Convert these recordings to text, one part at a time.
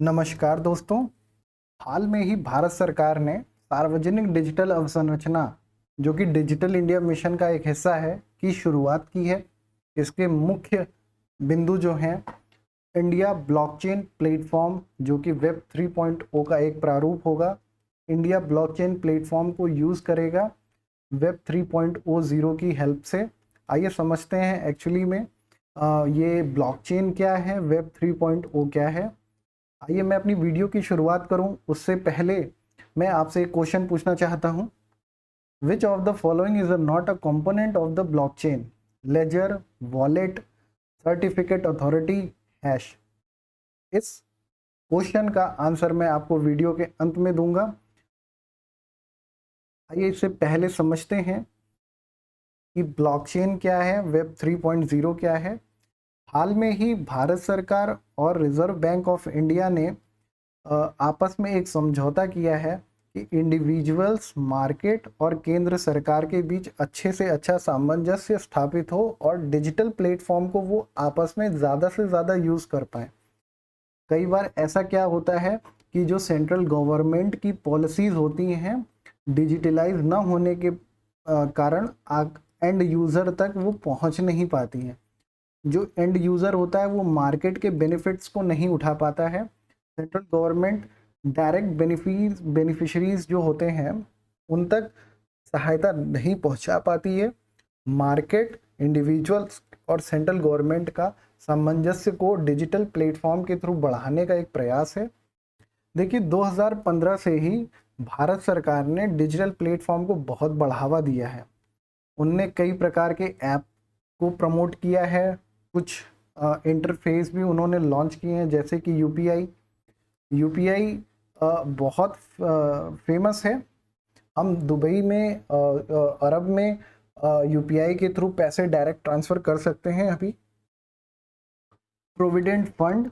नमस्कार दोस्तों। हाल में ही भारत सरकार ने सार्वजनिक डिजिटल अवसंरचना जो कि डिजिटल इंडिया मिशन का एक हिस्सा है की शुरुआत की है। इसके मुख्य बिंदु जो हैं इंडिया ब्लॉकचेन प्लेटफॉर्म जो कि वेब 3.0 का एक प्रारूप होगा। इंडिया ब्लॉकचेन प्लेटफॉर्म को यूज़ करेगा वेब 3.0 की हेल्प से। आइए समझते हैं एक्चुअली में ये ब्लॉकचेन क्या है, वेब 3.0 क्या है। आइए मैं अपनी वीडियो की शुरुआत करूं उससे पहले मैं आपसे एक क्वेश्चन पूछना चाहता हूं। Which of the following is not a component of the blockchain? Ledger, wallet, certificate authority, hash. इस क्वेश्चन का आंसर मैं आपको वीडियो के अंत में दूंगा। आइए इससे पहले समझते हैं कि ब्लॉकचेन क्या है, वेब 3.0 क्या है। हाल में ही भारत सरकार और रिजर्व बैंक ऑफ इंडिया ने आपस में एक समझौता किया है कि इंडिविजुअल्स, मार्केट और केंद्र सरकार के बीच अच्छे से अच्छा सामंजस्य स्थापित हो और डिजिटल प्लेटफॉर्म को वो आपस में ज़्यादा से ज़्यादा यूज़ कर पाएँ। कई बार ऐसा क्या होता है कि जो सेंट्रल गवर्नमेंट की पॉलिसीज़ होती हैं डिजिटलाइज ना होने के कारण एंड यूज़र तक वो पहुंच नहीं पाती हैं। जो एंड यूज़र होता है वो मार्केट के बेनिफिट्स को नहीं उठा पाता है। सेंट्रल गवर्नमेंट डायरेक्ट बेनिफिशरीज जो होते हैं उन तक सहायता नहीं पहुंचा पाती है। मार्केट, इंडिविजुअल्स और सेंट्रल गवर्नमेंट का सामंजस्य को डिजिटल प्लेटफॉर्म के थ्रू बढ़ाने का एक प्रयास है। देखिए 2015 से ही भारत सरकार ने डिजिटल प्लेटफॉर्म को बहुत बढ़ावा दिया है। उनने कई प्रकार के ऐप को प्रमोट किया है, कुछ इंटरफेस भी उन्होंने लॉन्च किए हैं जैसे कि यूपीआई बहुत फेमस है। हम दुबई में अरब में यूपीआई के थ्रू पैसे डायरेक्ट ट्रांसफ़र कर सकते हैं अभी। Provident fund,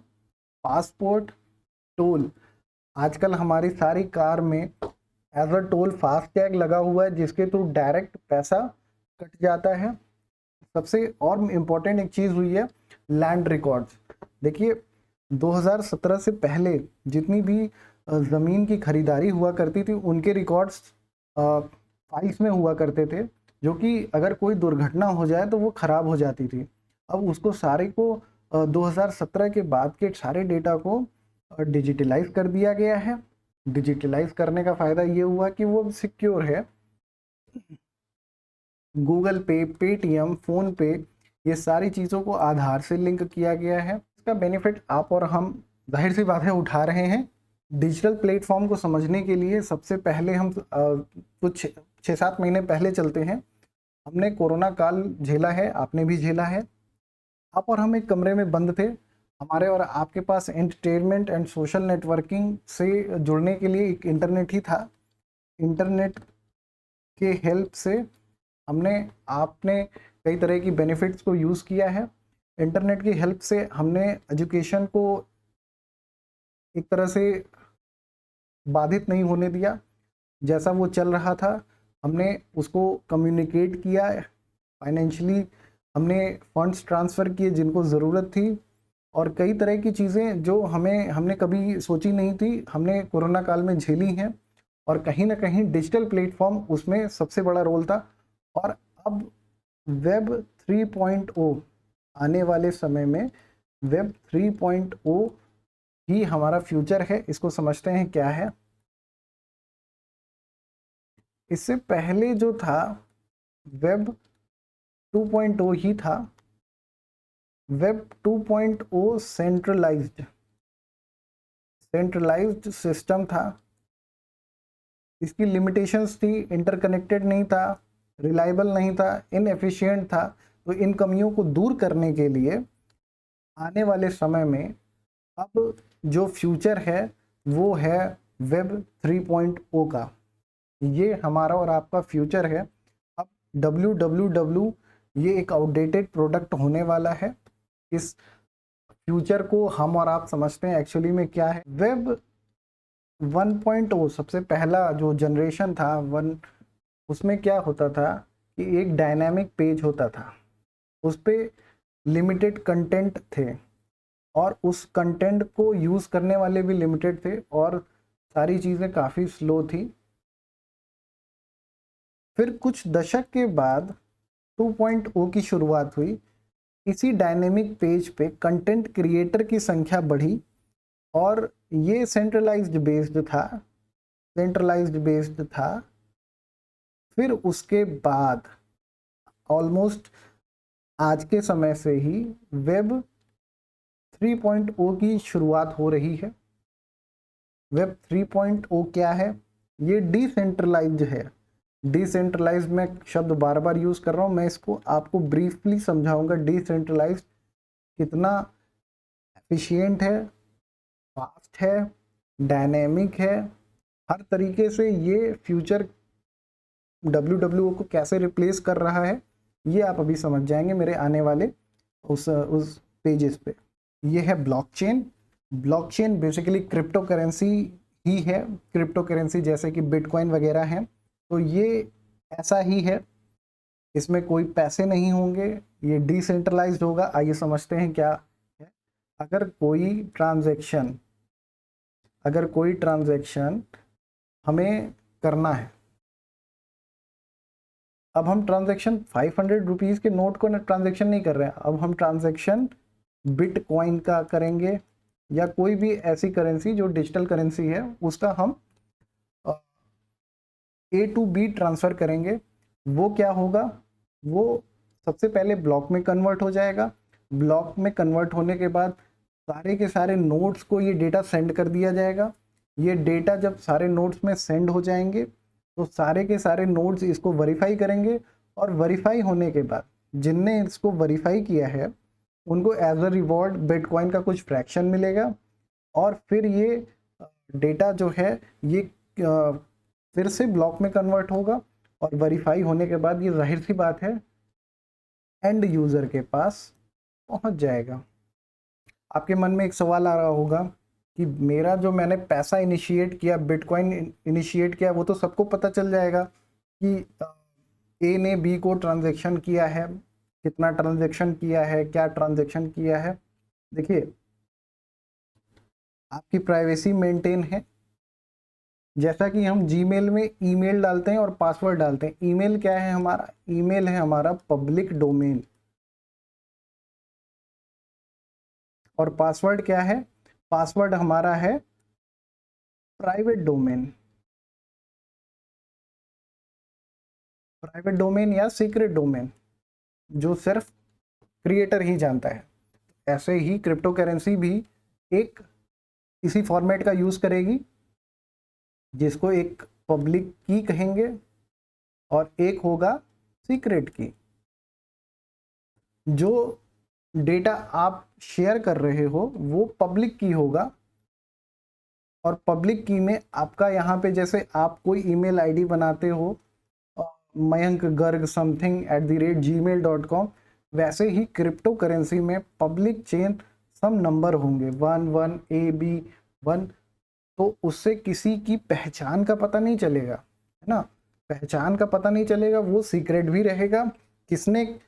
passport, toll. आजकल हमारी सारी कार में एज अ टोल फास्टैग लगा हुआ है जिसके थ्रू डायरेक्ट पैसा कट जाता है। सबसे और इम्पोर्टेंट एक चीज़ हुई है लैंड रिकॉर्ड्स। देखिए 2017 से पहले जितनी भी ज़मीन की खरीदारी हुआ करती थी उनके रिकॉर्ड्स फाइल्स में हुआ करते थे, जो कि अगर कोई दुर्घटना हो जाए तो वो ख़राब हो जाती थी। अब उसको सारे को 2017 के बाद के सारे डेटा को डिजिटलाइज कर दिया गया है। डिजिटलाइज करने का फ़ायदा ये हुआ कि वो सिक्योर है। गूगल पे, पेटीएम, फ़ोन पे, ये सारी चीज़ों को आधार से लिंक किया गया है। इसका बेनिफिट आप और हम जाहिर सी बात है उठा रहे हैं। डिजिटल प्लेटफॉर्म को समझने के लिए सबसे पहले हम कुछ 6-7 महीने पहले चलते हैं। हमने कोरोना काल झेला है, आपने भी झेला है। आप और हम एक कमरे में बंद थे। हमारे और आपके पास एंटरटेनमेंट एंड सोशल नेटवर्किंग से जुड़ने के लिए एक इंटरनेट ही था। इंटरनेट के हेल्प से हमने आपने कई तरह की बेनिफिट्स को यूज़ किया है। इंटरनेट की हेल्प से हमने एजुकेशन को एक तरह से बाधित नहीं होने दिया। जैसा वो चल रहा था हमने उसको कम्युनिकेट किया। फाइनेंशियली हमने फंड्स ट्रांसफ़र किए जिनको ज़रूरत थी, और कई तरह की चीज़ें जो हमने कभी सोची नहीं थी हमने कोरोना काल में झेली हैं। और कहीं ना कहीं डिजिटल प्लेटफॉर्म उसमें सबसे बड़ा रोल था। और अब वेब 3.0 आने वाले समय में वेब 3.0 ही हमारा फ्यूचर है। इसको समझते हैं क्या है। इससे पहले जो था वेब 2.0 ही था। वेब 2.0 सेंट्रलाइज्ड सिस्टम था। इसकी लिमिटेशंस थी, इंटरकनेक्टेड नहीं था, रिलायबल नहीं था, इनएफिशिएंट था। तो इन कमियों को दूर करने के लिए आने वाले समय में अब जो फ्यूचर है वो है वेब 3.0 का। ये हमारा और आपका फ्यूचर है। अब www ये एक आउटडेटेड प्रोडक्ट होने वाला है। इस फ्यूचर को हम और आप समझते हैं एक्चुअली में क्या है। वेब 1.0 सबसे पहला जो जनरेशन था उसमें क्या होता था कि एक डायनामिक पेज होता था, उस पर लिमिटेड कंटेंट थे और उस कंटेंट को यूज़ करने वाले भी लिमिटेड थे और सारी चीज़ें काफ़ी स्लो थी। फिर कुछ दशक के बाद 2.0 की शुरुआत हुई। इसी डायनेमिक पेज पे कंटेंट क्रिएटर की संख्या बढ़ी और ये सेंट्रलाइज्ड बेस्ड था। फिर उसके बाद ऑलमोस्ट आज के समय से ही वेब 3.0 की शुरुआत हो रही है। वेब 3.0 क्या है? ये डिसेंट्रलाइज्ड है। डिसेंट्रलाइज्ड मैं शब्द बार बार यूज़ कर रहा हूँ, मैं इसको आपको ब्रीफली समझाऊंगा। डिसेंट्रलाइज्ड कितना एफिशिएंट है, फास्ट है, डायनेमिक है, हर तरीके से ये फ्यूचर WWO को कैसे रिप्लेस कर रहा है, ये आप अभी समझ जाएंगे मेरे आने वाले उस पेजेस पे। ये है blockchain. Blockchain basically cryptocurrency ही है। क्रिप्टो करेंसी जैसे कि बिटकॉइन वगैरह हैं, तो ये ऐसा ही है। इसमें कोई पैसे नहीं होंगे, ये डिसेंट्रलाइज्ड होगा। आइए समझते हैं क्या है। अगर कोई ट्रांजैक्शन हमें करना है, अब हम ट्रांजैक्शन 500 रुपीज़ के नोट को ट्रांजैक्शन नहीं कर रहे हैं, अब हम ट्रांजैक्शन बिटकॉइन का करेंगे या कोई भी ऐसी करेंसी जो डिजिटल करेंसी है, उसका हम A to B ट्रांसफ़र करेंगे। वो क्या होगा? वो सबसे पहले ब्लॉक में कन्वर्ट हो जाएगा। ब्लॉक में कन्वर्ट होने के बाद सारे के सारे नोड्स को ये डेटा सेंड कर दिया जाएगा। ये डेटा जब सारे नोड्स में सेंड हो जाएंगे तो सारे के सारे नोड्स इसको वेरीफाई करेंगे और वेरीफाई होने के बाद जिनने इसको वेरीफाई किया है उनको एज अ रिवॉर्ड बिटकॉइन का कुछ फ्रैक्शन मिलेगा और फिर ये डेटा जो है ये फिर से ब्लॉक में कन्वर्ट होगा और वेरीफाई होने के बाद ये जाहिर सी बात है एंड यूज़र के पास पहुंच जाएगा। आपके मन में एक सवाल आ रहा होगा कि मेरा जो मैंने पैसा इनिशिएट किया, बिटकॉइन इनिशिएट किया, वो तो सबको पता चल जाएगा कि ए ने बी को ट्रांजैक्शन किया है, कितना ट्रांजैक्शन किया है, क्या ट्रांजैक्शन किया है। देखिए, आपकी प्राइवेसी मेंटेन है। जैसा कि हम जीमेल में ईमेल डालते हैं और पासवर्ड डालते हैं। ईमेल क्या है हमारा? ईमेल है हमारा पब्लिक डोमेन। और पासवर्ड क्या है? पासवर्ड हमारा है प्राइवेट डोमेन। प्राइवेट डोमेन या सीक्रेट डोमेन जो सिर्फ क्रिएटर ही जानता है। ऐसे ही क्रिप्टो करेंसी भी एक इसी फॉर्मेट का यूज करेगी जिसको एक पब्लिक की कहेंगे और एक होगा सीक्रेट की। जो डेटा आप शेयर कर रहे हो वो पब्लिक की होगा और पब्लिक की में आपका यहाँ पे जैसे आप कोई ईमेल आईडी बनाते हो मयंक गर्ग something@gmail.com, वैसे ही क्रिप्टो करेंसी में पब्लिक चेन सम नंबर होंगे 11 AB1। तो उससे किसी की पहचान का पता नहीं चलेगा, है ना। पहचान का पता नहीं चलेगा, वो सीक्रेट भी रहेगा। किसने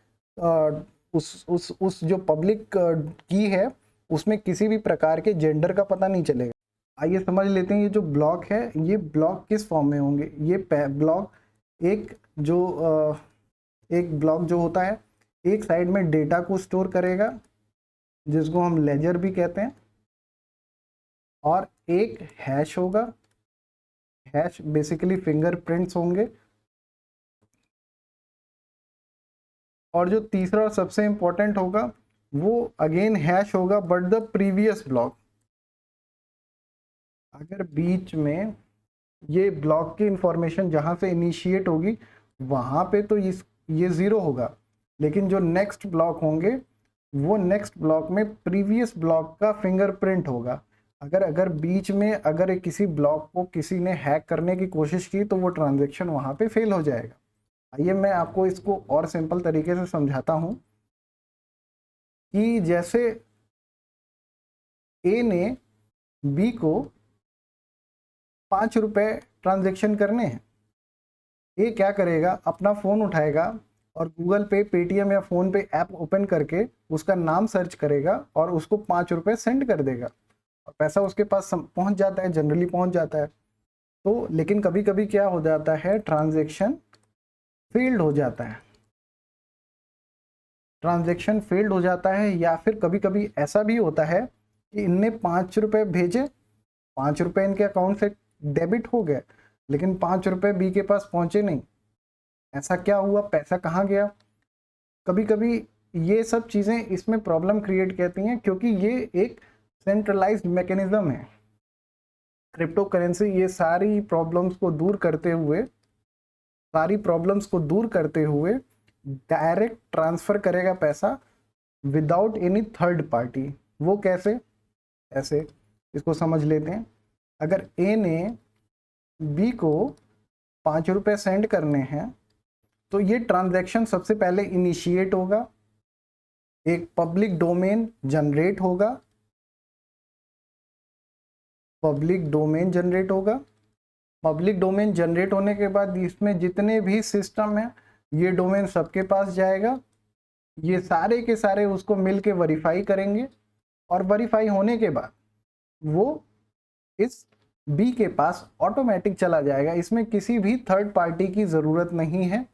उस जो पब्लिक की है उसमें किसी भी प्रकार के जेंडर का पता नहीं चलेगा। आइए समझ लेते हैं ये जो ब्लॉक है, ये ब्लॉक किस फॉर्म में होंगे। ये ब्लॉक एक ब्लॉक जो होता है एक साइड में डेटा को स्टोर करेगा जिसको हम लेजर भी कहते हैं, और एक हैश होगा। हैश बेसिकली फिंगरप्रिंट्स होंगे। और जो तीसरा और सबसे इंपॉर्टेंट होगा वो अगेन हैश होगा बट द प्रीवियस ब्लॉक। अगर बीच में ये ब्लॉक की इंफॉर्मेशन जहाँ से इनिशिएट होगी वहाँ पे तो ये ज़ीरो होगा, लेकिन जो नेक्स्ट ब्लॉक होंगे वो नेक्स्ट ब्लॉक में प्रीवियस ब्लॉक का फिंगरप्रिंट होगा। अगर बीच में अगर किसी ब्लॉक को किसी ने हैक करने की कोशिश की तो वो ट्रांजैक्शन वहाँ पे फेल हो जाएगा। आइए मैं आपको इसको और सिंपल तरीके से समझाता हूँ कि जैसे ए ने बी को 5 रुपये ट्रांजैक्शन करने हैं। ये क्या करेगा? अपना फ़ोन उठाएगा और गूगल पे, पेटीएम या फ़ोन पे ऐप ओपन करके उसका नाम सर्च करेगा और उसको 5 रुपये सेंड कर देगा और पैसा उसके पास पहुंच जाता है, जनरली पहुंच जाता है। तो लेकिन कभी कभी क्या हो जाता है, ट्रांजैक्शन फेल्ड हो जाता है, ट्रांजैक्शन फेल्ड हो जाता है। या फिर कभी कभी ऐसा भी होता है कि इनने 5 रुपये भेजे, 5 रुपये इनके अकाउंट से डेबिट हो गए, लेकिन 5 रुपये बी के पास पहुंचे नहीं। ऐसा क्या हुआ, पैसा कहाँ गया? कभी कभी ये सब चीज़ें इसमें प्रॉब्लम क्रिएट करती हैं, क्योंकि ये एक सेंट्रलाइज्ड मैकेनिज्म है। क्रिप्टो करेंसी ये सारी प्रॉब्लम्स को दूर करते हुए डायरेक्ट ट्रांसफ़र करेगा पैसा विदाउट एनी थर्ड पार्टी। वो कैसे? ऐसे इसको समझ लेते हैं। अगर ए ने बी को 5 रुपये सेंड करने हैं, तो ये ट्रांजैक्शन सबसे पहले इनिशिएट होगा, एक पब्लिक डोमेन जनरेट होगा, पब्लिक डोमेन जनरेट होने के बाद इसमें जितने भी सिस्टम हैं, ये डोमेन सबके पास जाएगा, ये सारे के सारे उसको मिलके वेरीफाई करेंगे और वेरीफाई होने के बाद वो इस बी के पास ऑटोमेटिक चला जाएगा। इसमें किसी भी थर्ड पार्टी की ज़रूरत नहीं है,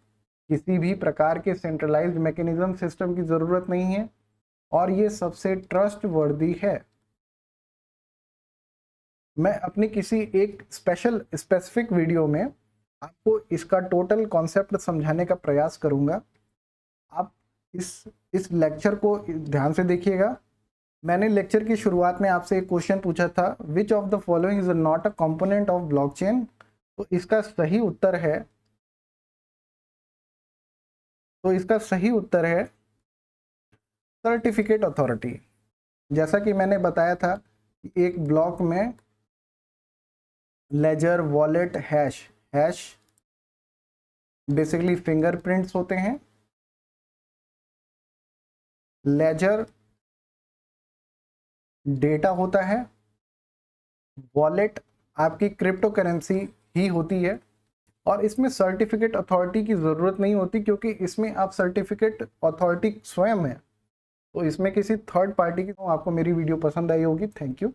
किसी भी प्रकार के सेंट्रलाइज्ड मैकेनिज्म सिस्टम की ज़रूरत नहीं है, और ये सबसे ट्रस्टवर्दी है। मैं अपनी किसी एक स्पेसिफिक वीडियो में आपको इसका टोटल कॉन्सेप्ट समझाने का प्रयास करूंगा। आप इस लेक्चर को ध्यान से देखिएगा। मैंने लेक्चर की शुरुआत में आपसे एक क्वेश्चन पूछा था, विच of the following is not a component of blockchain. तो इसका सही उत्तर है सर्टिफिकेट अथॉरिटी। जैसा कि मैंने बताया था कि एक ब्लॉक में ledger, wallet, hash basically fingerprints होते हैं। लेजर डेटा होता है, वॉलेट आपकी क्रिप्टो करेंसी ही होती है, और इसमें सर्टिफिकेट अथॉरिटी की ज़रूरत नहीं होती, क्योंकि इसमें आप सर्टिफिकेट अथॉरिटी स्वयं है। तो इसमें किसी थर्ड पार्टी की। तो आपको मेरी वीडियो पसंद आई होगी। Thank you.